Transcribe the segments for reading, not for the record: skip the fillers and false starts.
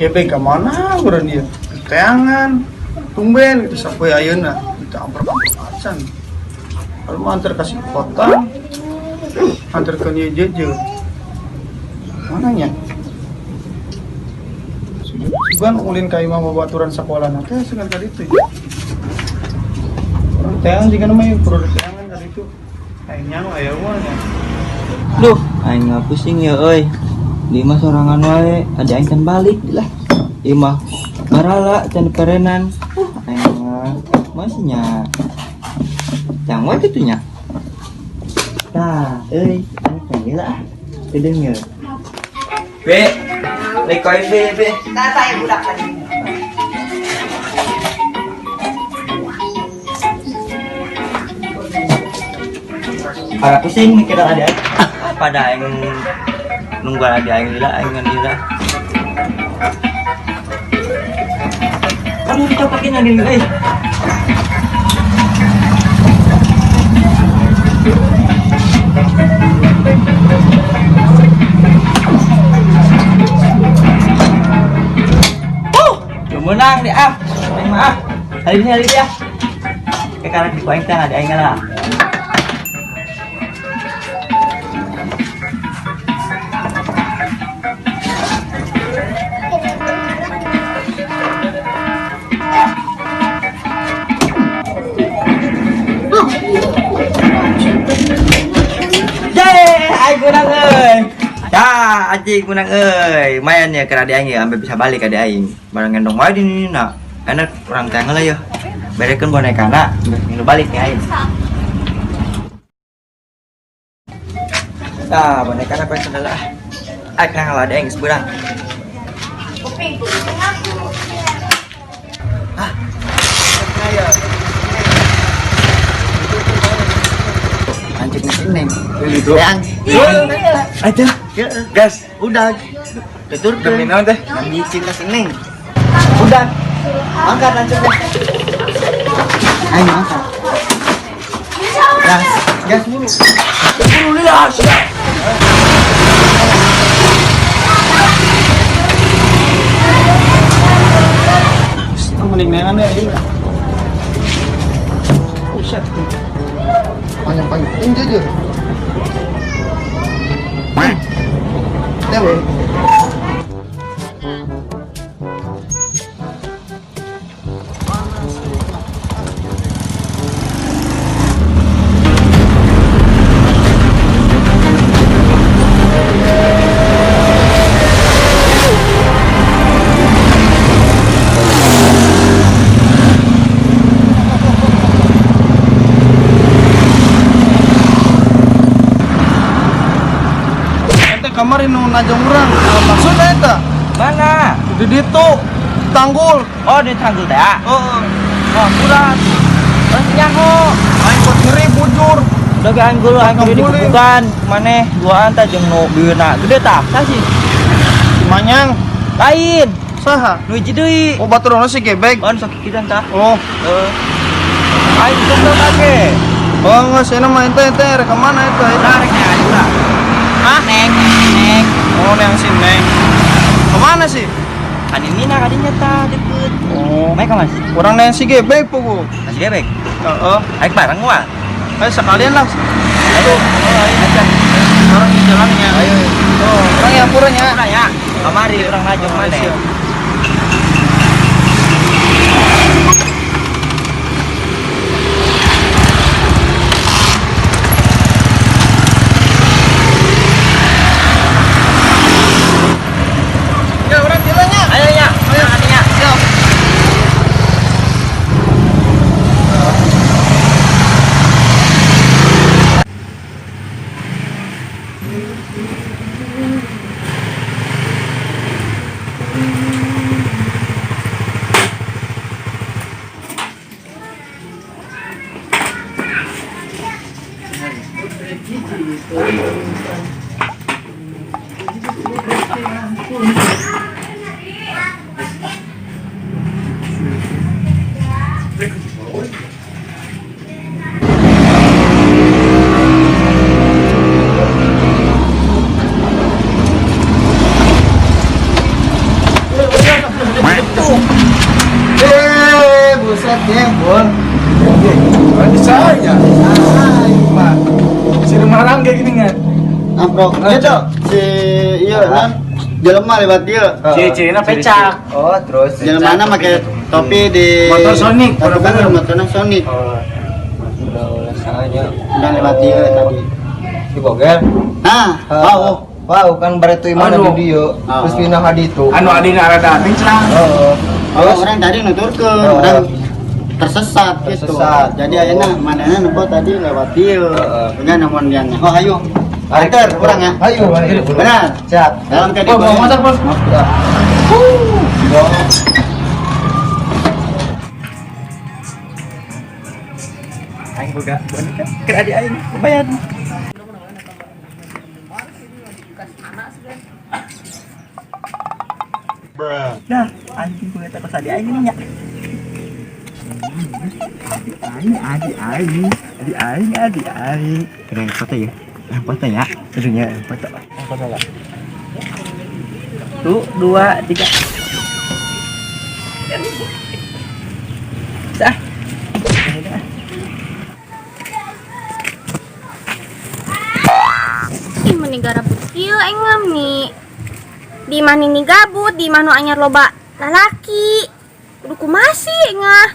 Kebe ke mana beren dia? Teangan, tumben gitu sampai ayeuna kita amper acan. Kalau mau antar kasih kota, antar ke dia jeje. Mananya? Sugan ulin ka imah babaturan sekolah nanti segan kali itu. Teangan jika namanya produk teangan kali itu. Aingnya aya nya. Duh, aing mah pusing ya euy. Di mah sorangan wae, ada aing kan balik lah. Ieu mah barala can kerenan. Aing mah masnya. Yang wae kitu nya. Tah, euy, aing teh lah. Kedenger. Be, lekoi be. Tata ya budak kan. Para pusing mikirin ada pada yang nunggu ada yang lila yang lila aduh kita pakai nadi menang deh maaf hari ini ya kayak karena di poin ada yang lah. Menang euy. Dah, aji menang euy. Mayan ya kira dia ambil bisa balik ada aing. Barang gendong wae di nak. Enak orang tengah lah ya. Berekeun bonekana, ngilu balik ya aing. Dah, bonekana pae sendala. Akang lah ada aing seberang. Ah. Kaya. Anjing neng. Gitu. Yang Aja. Gas. udah tutur Demi naon teh? yang cinta seneng. Udah. Angkat lanjut deh. Aing angkat. Gas dulu. Mending nengan ya ini. Buset. Panjang-panjang. Ini jujur. Dewe. Kamar nu najong urang. Maksudnya eta? Mana? Di ditu tanggul. Oh, di tanggul teh. Heeh. Oh, kurang. Terus nyaho. Aing buat ngeri bujur. Udah ke anggul dibukan. Maneh duaan teh jeung nu bieuna gede tah. Sah sih. Manyang. Lain. Saha? Nu hiji deui. Oh baturna si gebek. On sok kidan tah. Oh. Aing tunggu kage. Oh geus cenah mah ente rek ka mana eta? Tarik nya aja. Hah? Neng. Oh yang si Neng. Kemana sih? Kan ini nak adinya tah deket. Oh. Mai ka Mas? Orang neng si gebek pugu. Masih gebek. Heeh. Aik bareng wah. Ayo sekalian lah. Ayo. Aja. Orang di jalannya. Ayo. Oh, orang yang puranya. Udah ya. Kamari orang najong mana? Ya orang jalannya. Ayo ya. Ayo adinya. Siap. ya, Bol. Berarti saya. Mah. Si Marang kayak gini kan. Amprok. Itu si iya kan. Jelema lewat dia. Ciri-cirinya pecak. Oh, terus Jelema mana pakai topi di Motor Sonic. Tapi kan motornya Sonic. udah rasanya Udah lewat dia tadi. si Bogel. Nah, Wow, kan bare tuh mana Aduh. video. Oh. Terus pindah hadi itu. Anu adina rada pincang. Oh. Orang tadi nuturkeun, Oh. orang tersesat gitu. Tersesat. Jadi ayeuna manehna nempo tadi lewat dia. Punya namun dia. Oh, ayo. Ayo. Antar kurang ya. Ayo. Benar. Siap. Dalam Oh, kategori. mau motor, Bos. Aing boga boneka. Keur adi aing bayar. Nah, anjing boga takos adi aing nya. Adi aing. Keren foto ya. Foto ya. Sedunya foto. Foto lah. Tuh, 2, 3. Sah. Ih, menigara bukil aing ngami. Di mana ini gabut, di mana anyar loba lalaki. Kudu kumasi ngah.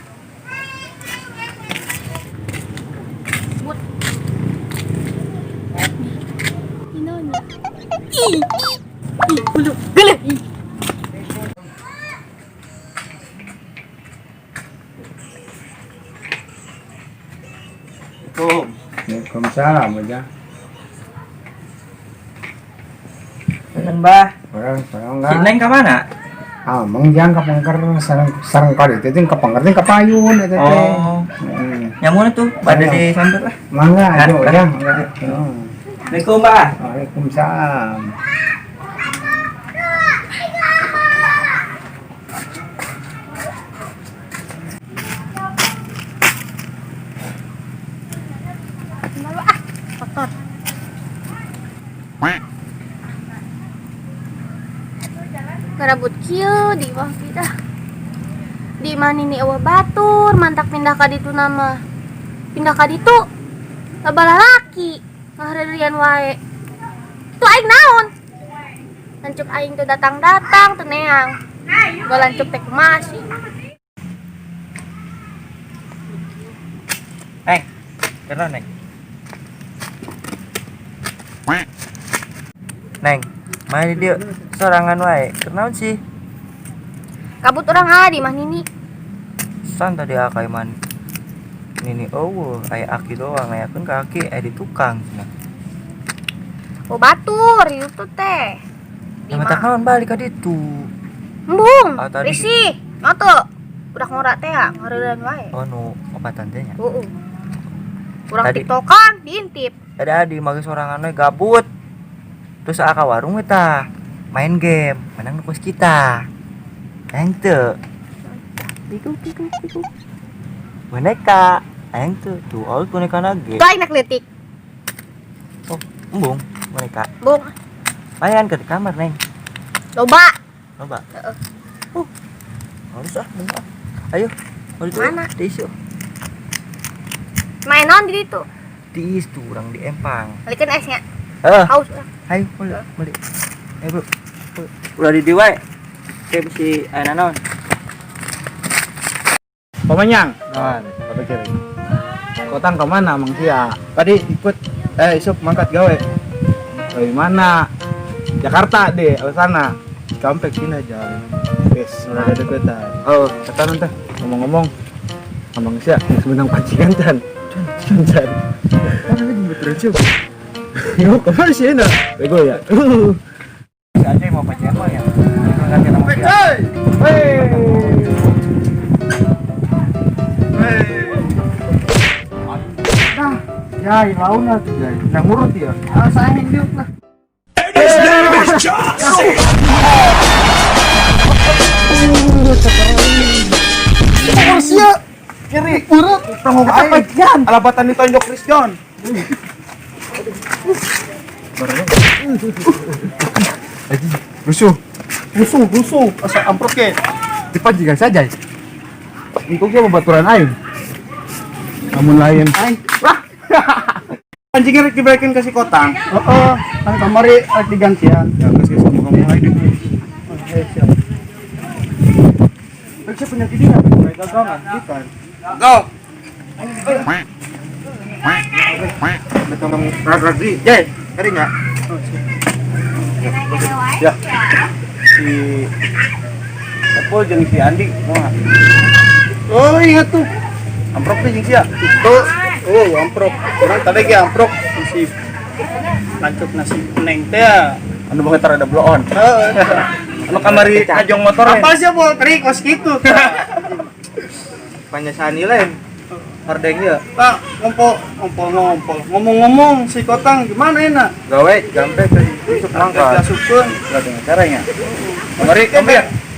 But. Inonya. Ih, bulu gelet. Ih. Waalaikumsalam aja. Tenan bah. Orang Si Neng ka mana? mengjang ka pangker sareng kali itu ting ka pangker ting ka payun eta teh. Oh. Nyamuna tuh pada di samper lah. Mangga Nah, ayo nah. ya. Assalamualaikum, Mbak. Waalaikumsalam. Malu kotor. Garabut kieu di bawah kita. Di mana ini eueuh batur, mantak pindah ka ditu nama. Pindah ka ditu. Loba lalaki, ngahareureun wae. Itu aing naon? Lancuk aing tuh datang-datang teu neang. Gua lancuk teh masih. Kenapa, Neng? Neng, mana dia sorangan wae. Kenapa sih? Kabut orang adi mah nini. San tadi akai man. Nini aya aki doang, aya kan kaki aya di tukang cenah. Oh batur, itu teh. Di Nah, tak mah. naon balik ka ditu. Embung, Ah, tadi. risih. Ngoto. Udah ngora teh ngareureuan wae. Oh nu obatan teh nya. Heeh. Urang Tadi. tiktokan diintip. Ada di mage sorangan we gabut. Terus aka warung we tah. Main game, menang nukos kita. Aing teu. Piku. Boneka. Aing teu tuh, all boneka nage. Tuh aing nak leutik. Oh, embung boneka. Bung, Mayan ke di kamar, Neng. loba. Coba. Heeh. Harus bentar. Ayo. Mau itu Mana? Tisu. Main naon di ditu? Tis tuh orang di Empang. Balikeun esnya. Haus. Haus urang. Ayo, beli. Ayo, Bro. Udah di diwae. Kayak si naon? Pamanyang. Naon? Apa kira? Kotang ke mana Mang Sia? Tadi ikut isuk mangkat gawe. Dari mana? Jakarta deh, ke sana. Sampai sini aja. Wes, udah ada deketan. Oh, kata nanti ngomong-ngomong. Mang Sia, sebenang pancingan tan. Can. Mana lagi betul aja. Yo, kemana sih nak? Bego ya. Si Ajay mau pacaran lo ya? Ganti nama dia. Nah, ya, launa tuh ya. Nang urut ya. Saya hidup lah. Sia, kiri urut. Tanggung apa jan? Alabatan ditonjok Chris John. Rusuh. Asa amprok ke. Dipanjingan saja. Untuk siapa baturan air? Namun lain. Ay. Anjingnya rek dibalikin kasih kotang. Oh, kan kamari rek digantian. Ya kasih sama kamu lagi. Oke, siap. Rek saya punya kidingan. Mereka gagangan. Bukan. Go. Betul kamu Radri. Jay, cari enggak? Ya. Si Apol jeung si Andi moal. Oh, ingat tuh. Amprok teh jeung sia. Tuh. Oh, amprok. Orang tadi ge amprok si lancut nasi neng teh. Anu boga tar ada blow on. Heeh. Anu kamari ngajong motor. Apa sih mau trik kos gitu? Panyasani lain. Hardeng ya. Pak, ngomong-ngomong si Kotang gimana enak? Gawe gampe teh besok mangkat. Masukkeun. Lah dengan caranya.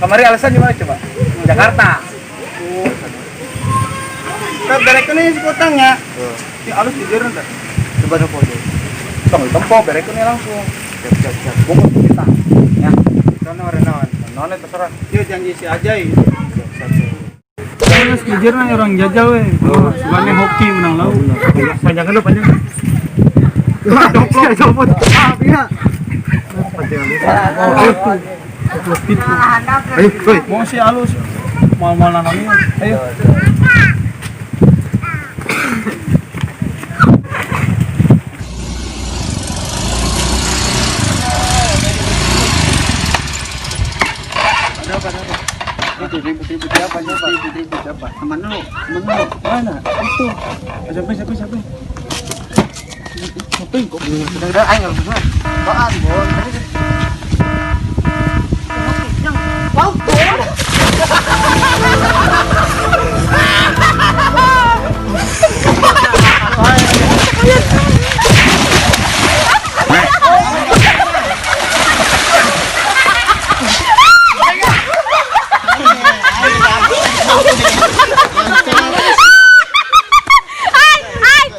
Kamari alasan di mana coba? Jakarta. Kita berekeun si Kotangnya. Si alus di jeureun teh. Coba nopo deh. Tong tempo berekeun langsung. Siap. Bungkus kita. Ya. Sono naon. Naon terserah. Dia janji si Ajay. Terus jujurnya orang jajal we. Sebenarnya hoki menang lau. Panjangkan lu panjang. Copot. Ah, pina. Ayo, mau si alus. Mau nanangin. Ayo. Ribut siapa? Teman lu. Mana? Itu. Sampai. Sampai kok. Sudah ayo enggak. Apaan, Bon? Wow, Bon.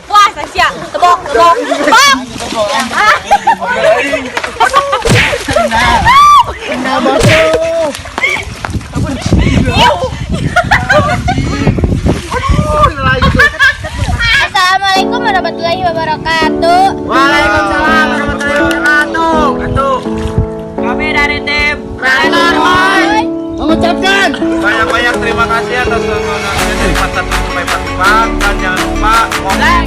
Wah, Sasya, tebok. Assalamualaikum warahmatullahi wabarakatuh. Waalaikumsalam warahmatullahi wabarakatuh. Kami dari tim Mengucapkan banyak terima kasih atas nontonannya dari 1 sampai 4 dan jangan lupa komen